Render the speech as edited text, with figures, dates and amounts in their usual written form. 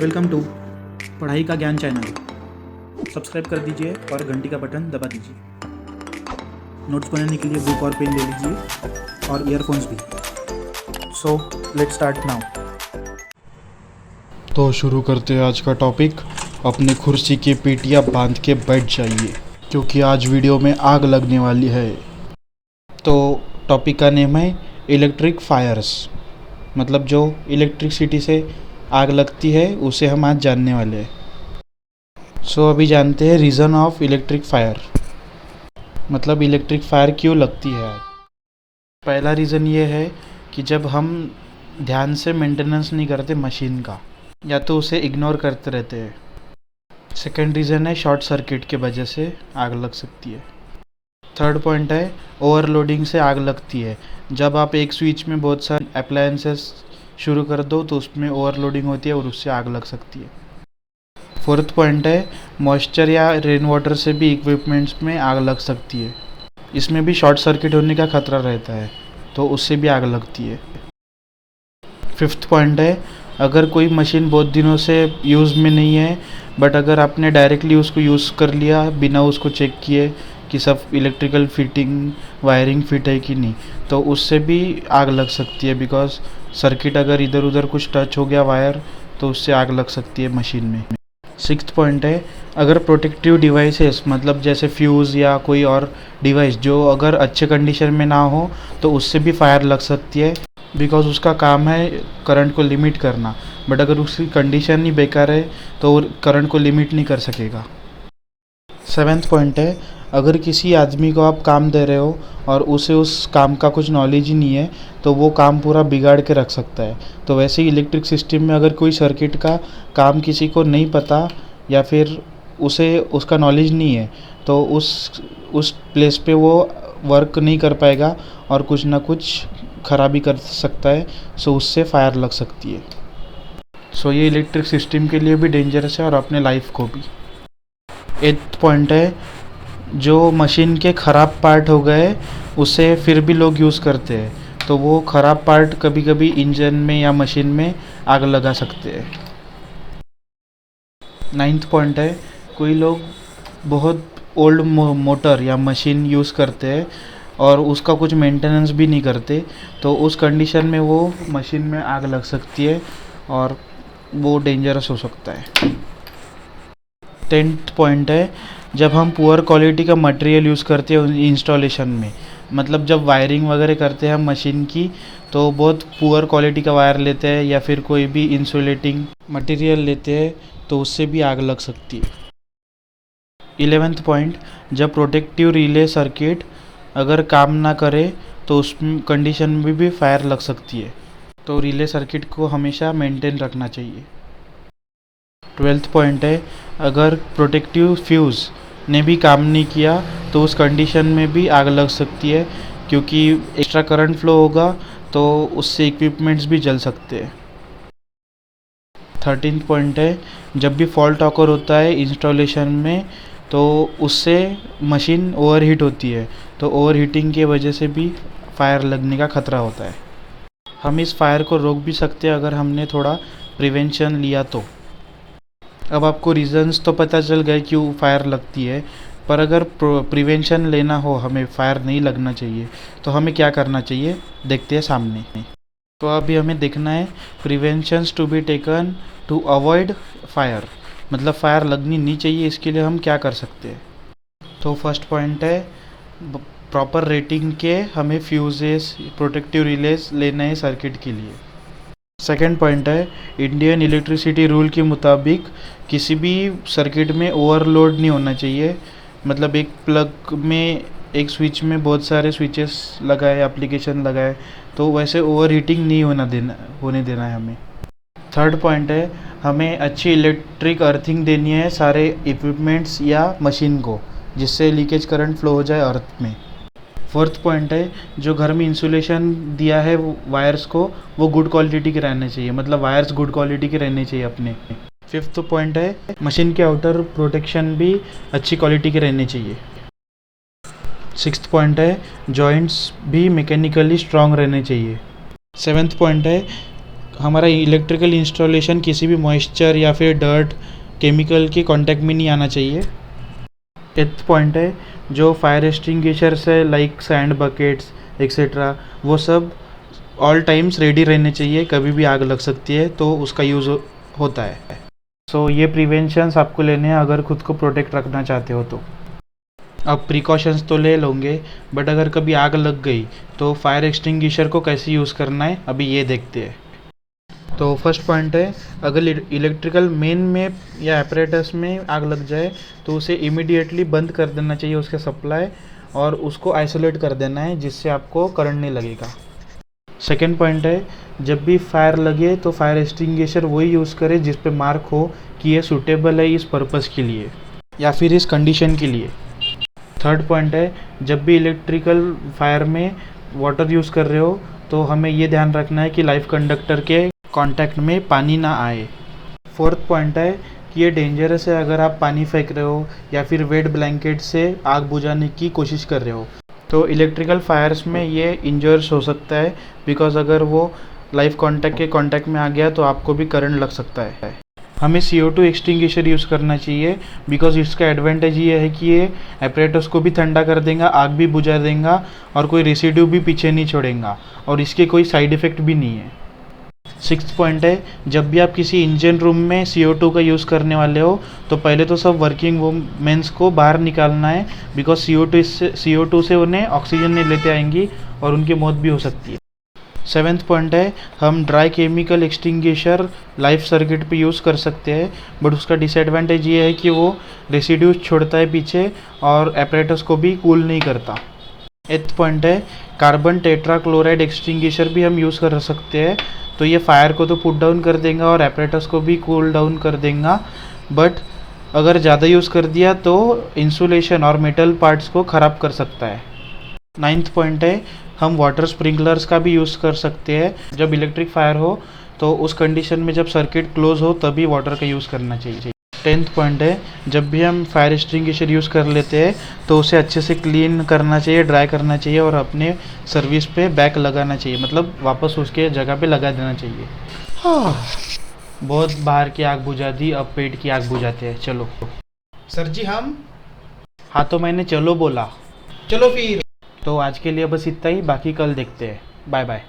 Welcome to पढ़ाई का ज्ञान चैनल। सब्सक्राइब कर दीजिए और घंटी का बटन दबा दीजिए। नोट्स बनाने के लिए बुक और पेन ले लीजिए और ईयरफोन्स भी। So let's start now. तो शुरू करते हैं आज का टॉपिक। अपने कुर्सी की पेटियां बांध के बैठ जाइए क्योंकि आज वीडियो में आग लगने वाली है। तो टॉपिक का नेम है इलेक्ट्रिक फायर्स, मतलब जो इलेक्ट्रिसिटी से आग लगती है उसे हम आज जानने वाले हैं। सो अभी जानते हैं रीज़न ऑफ इलेक्ट्रिक फायर, मतलब इलेक्ट्रिक फायर क्यों लगती है आग। पहला रीज़न ये है कि जब हम ध्यान से मेंटेनेंस नहीं करते मशीन का, या तो उसे इग्नोर करते रहते हैं। सेकेंड रीज़न है शॉर्ट सर्किट के वजह से आग लग सकती है। थर्ड पॉइंट है ओवरलोडिंग से आग लगती है। जब आप एक स्विच में बहुत सारे अप्लायंसेस शुरू कर दो तो उसमें ओवरलोडिंग होती है और उससे आग लग सकती है। फोर्थ पॉइंट है मॉइस्चर या रेन वाटर से भी इक्विपमेंट्स में आग लग सकती है। इसमें भी शॉर्ट सर्किट होने का खतरा रहता है, तो उससे भी आग लगती है। फिफ्थ पॉइंट है अगर कोई मशीन बहुत दिनों से यूज़ में नहीं है, बट अगर आपने डायरेक्टली उसको यूज़ कर लिया बिना उसको चेक किए कि सब इलेक्ट्रिकल फिटिंग वायरिंग फिट है कि नहीं, तो उससे भी आग लग सकती है। बिकॉज सर्किट अगर इधर उधर कुछ टच हो गया वायर तो उससे आग लग सकती है मशीन में। सिक्स्थ पॉइंट है अगर प्रोटेक्टिव डिवाइसेस, मतलब जैसे फ्यूज़ या कोई और डिवाइस जो अगर अच्छे कंडीशन में ना हो तो उससे भी फायर लग सकती है। बिकॉज उसका काम है करंट को लिमिट करना, बट अगर उसकी कंडीशन ही बेकार है तो वो करंट को लिमिट नहीं कर सकेगा। सेवेंथ पॉइंट है अगर किसी आदमी को आप काम दे रहे हो और उसे उस काम का कुछ नॉलेज ही नहीं है तो वो काम पूरा बिगाड़ के रख सकता है। तो वैसे ही इलेक्ट्रिक सिस्टम में अगर कोई सर्किट का काम किसी को नहीं पता या फिर उसे उसका नॉलेज नहीं है तो उस प्लेस पे वो वर्क नहीं कर पाएगा और कुछ ना कुछ खराबी कर सकता है। सो उससे फायर लग सकती है। सो ये इलेक्ट्रिक सिस्टम के लिए भी डेंजरस है और अपने लाइफ को भी। एट्थ पॉइंट है जो मशीन के ख़राब पार्ट हो गए उसे फिर भी लोग यूज़ करते हैं, तो वो ख़राब पार्ट कभी कभी इंजन में या मशीन में आग लगा सकते हैं। नाइन्थ पॉइंट है कोई लोग बहुत ओल्ड मोटर या मशीन यूज़ करते हैं और उसका कुछ मेंटेनेंस भी नहीं करते, तो उस कंडीशन में वो मशीन में आग लग सकती है और वो डेंजरस हो सकता है। 10th पॉइंट है जब हम पुअर क्वालिटी का मटेरियल यूज़ करते हैं इंस्टॉलेशन में, मतलब जब वायरिंग वगैरह करते हैं हम मशीन की तो बहुत पुअर क्वालिटी का वायर लेते हैं या फिर कोई भी इंसुलेटिंग मटेरियल लेते हैं तो उससे भी आग लग सकती है। 11th पॉइंट जब प्रोटेक्टिव रिले सर्किट अगर काम ना करे तो उस कंडीशन में भी फायर लग सकती है, तो रिले सर्किट को हमेशा मेंटेन रखना चाहिए। 12th पॉइंट है अगर प्रोटेक्टिव फ्यूज़ ने भी काम नहीं किया तो उस कंडीशन में भी आग लग सकती है, क्योंकि एक्स्ट्रा करंट फ्लो होगा तो उससे इक्विपमेंट्स भी जल सकते हैं। 13th पॉइंट है जब भी फॉल्ट ऑकर होता है इंस्टॉलेशन में तो उससे मशीन ओवरहीट होती है, तो ओवरहीटिंग की वजह से भी फायर लगने का खतरा होता है। हम इस फायर को रोक भी सकते हैं अगर हमने थोड़ा प्रिवेंशन लिया तो। अब आपको रीज़न्स तो पता चल गए क्यों फायर लगती है, पर अगर प्रिवेंशन लेना हो, हमें फायर नहीं लगना चाहिए, तो हमें क्या करना चाहिए देखते हैं सामने। तो अभी हमें देखना है preventions to be taken to avoid fire, मतलब फायर लगनी नहीं चाहिए, इसके लिए हम क्या कर सकते हैं। तो फर्स्ट पॉइंट है प्रॉपर रेटिंग के हमें फ्यूजेस प्रोटेक्टिव रिलेस लेना है सर्किट के लिए। सेकेंड पॉइंट है इंडियन इलेक्ट्रिसिटी रूल के मुताबिक किसी भी सर्किट में ओवरलोड नहीं होना चाहिए, मतलब एक प्लग में एक स्विच में बहुत सारे स्विचेस लगाए एप्लीकेशन लगाए तो वैसे ओवर हीटिंग नहीं होने देना है हमें। थर्ड पॉइंट है हमें अच्छी इलेक्ट्रिक अर्थिंग देनी है सारे इक्विपमेंट्स या मशीन को, जिससे लीकेज करंट फ्लो हो जाए अर्थ में। फोर्थ पॉइंट है जो घर में इंसुलेशन दिया है वायर्स को वो गुड क्वालिटी के रहने चाहिए, मतलब वायर्स गुड क्वालिटी के रहने चाहिए अपने। फिफ्थ पॉइंट है मशीन के आउटर प्रोटेक्शन भी अच्छी क्वालिटी के रहने चाहिए। सिक्स्थ पॉइंट है जॉइंट्स भी मैकेनिकली स्ट्रांग रहने चाहिए। सेवेंथ पॉइंट है हमारा इलेक्ट्रिकल इंस्टॉलेशन किसी भी मॉइस्चर या फिर डर्ट केमिकल के कांटेक्ट में नहीं आना चाहिए। 8th पॉइंट है जो फायर एक्सटिंग्विशर्स है लाइक सैंड बकेट्स एक्सेट्रा, वो सब ऑल टाइम्स रेडी रहने चाहिए, कभी भी आग लग सकती है तो उसका यूज़ होता है। सो ये प्रिवेंशंस आपको लेने हैं अगर खुद को प्रोटेक्ट रखना चाहते हो तो। अब प्रिकॉशंस तो ले लोगे, बट अगर कभी आग लग गई तो फायर एक्सटिंग्विशर को कैसे यूज़ करना है अभी ये देखते हैं। तो फर्स्ट पॉइंट है, अगर इलेक्ट्रिकल मेन में या एपरेटस में आग लग जाए तो उसे इमीडिएटली बंद कर देना चाहिए उसके सप्लाई, और उसको आइसोलेट कर देना है जिससे आपको करंट नहीं लगेगा। सेकेंड पॉइंट है, जब भी फायर लगे तो फायर एक्सटिंग्विशर वही यूज़ करे जिस पे मार्क हो कि ये सूटेबल है इस पर्पज़ के लिए या फिर इस कंडीशन के लिए। थर्ड पॉइंट है, जब भी इलेक्ट्रिकल फायर में वाटर यूज़ कर रहे हो तो हमें ये ध्यान रखना है कि लाइफ कंडक्टर के कांटेक्ट में पानी ना आए। फोर्थ पॉइंट है कि ये डेंजरस है अगर आप पानी फेंक रहे हो या फिर वेट ब्लैंकेट से आग बुझाने की कोशिश कर रहे हो, तो इलेक्ट्रिकल फायर्स में ये इंजर्स हो सकता है, बिकॉज अगर वो लाइफ कांटेक्ट के कांटेक्ट में आ गया तो आपको भी करंट लग सकता है। हमें CO2 एक्सटिंग्विशर यूज़ करना चाहिए, बिकॉज इसका एडवांटेज ये है कि ये एपरेटस को भी ठंडा कर देगा, आग भी बुझा देगा और कोई रेसिड्यू भी पीछे नहीं छोड़ेगा, और इसके कोई साइड इफ़ेक्ट भी नहीं है। सिक्स्थ पॉइंट है, जब भी आप किसी इंजन रूम में CO2 का यूज़ करने वाले हो तो पहले तो सब वर्किंग वुमेन्स को बाहर निकालना है, बिकॉज CO2 से उन्हें ऑक्सीजन नहीं लेते आएंगी और उनकी मौत भी हो सकती है। सेवेंथ पॉइंट है, हम dry chemical extinguisher life circuit पे यूज़ कर सकते हैं, बट उसका डिसएडवांटेज ये है कि वो रेसिड्यूज छोड़ता है पीछे और एपरेटस को भी कूल नहीं करता। 8th पॉइंट है, कार्बन टेट्राक्लोराइड एक्सटिंग्विशर भी हम यूज़ कर सकते हैं, तो ये फायर को तो पुट डाउन कर देगा और एपरेटस को भी कूल डाउन कर देगा, बट अगर ज़्यादा यूज़ कर दिया तो इंसुलेशन और मेटल पार्ट्स को ख़राब कर सकता है। 9th पॉइंट है, हम वाटर स्प्रिंकलर्स का भी यूज़ कर सकते हैं जब इलेक्ट्रिक फायर हो, तो उस कंडीशन में जब सर्किट क्लोज हो तभी वाटर का यूज़ करना चाहिए। 10th पॉइंट है, जब भी हम फायर एक्सटिंग्विशर यूज़ कर लेते हैं तो उसे अच्छे से क्लीन करना चाहिए, ड्राई करना चाहिए और अपने सर्विस पे बैक लगाना चाहिए, मतलब वापस उसके जगह पे लगा देना चाहिए। बहुत बाहर की आग बुझा दी, अब पेट की आग बुझाते हैं। चलो सर जी हम हाँ, तो मैंने चलो बोला। चलो फिर। तो आज के लिए बस इतना ही, बाकी कल देखते हैं। Bye bye.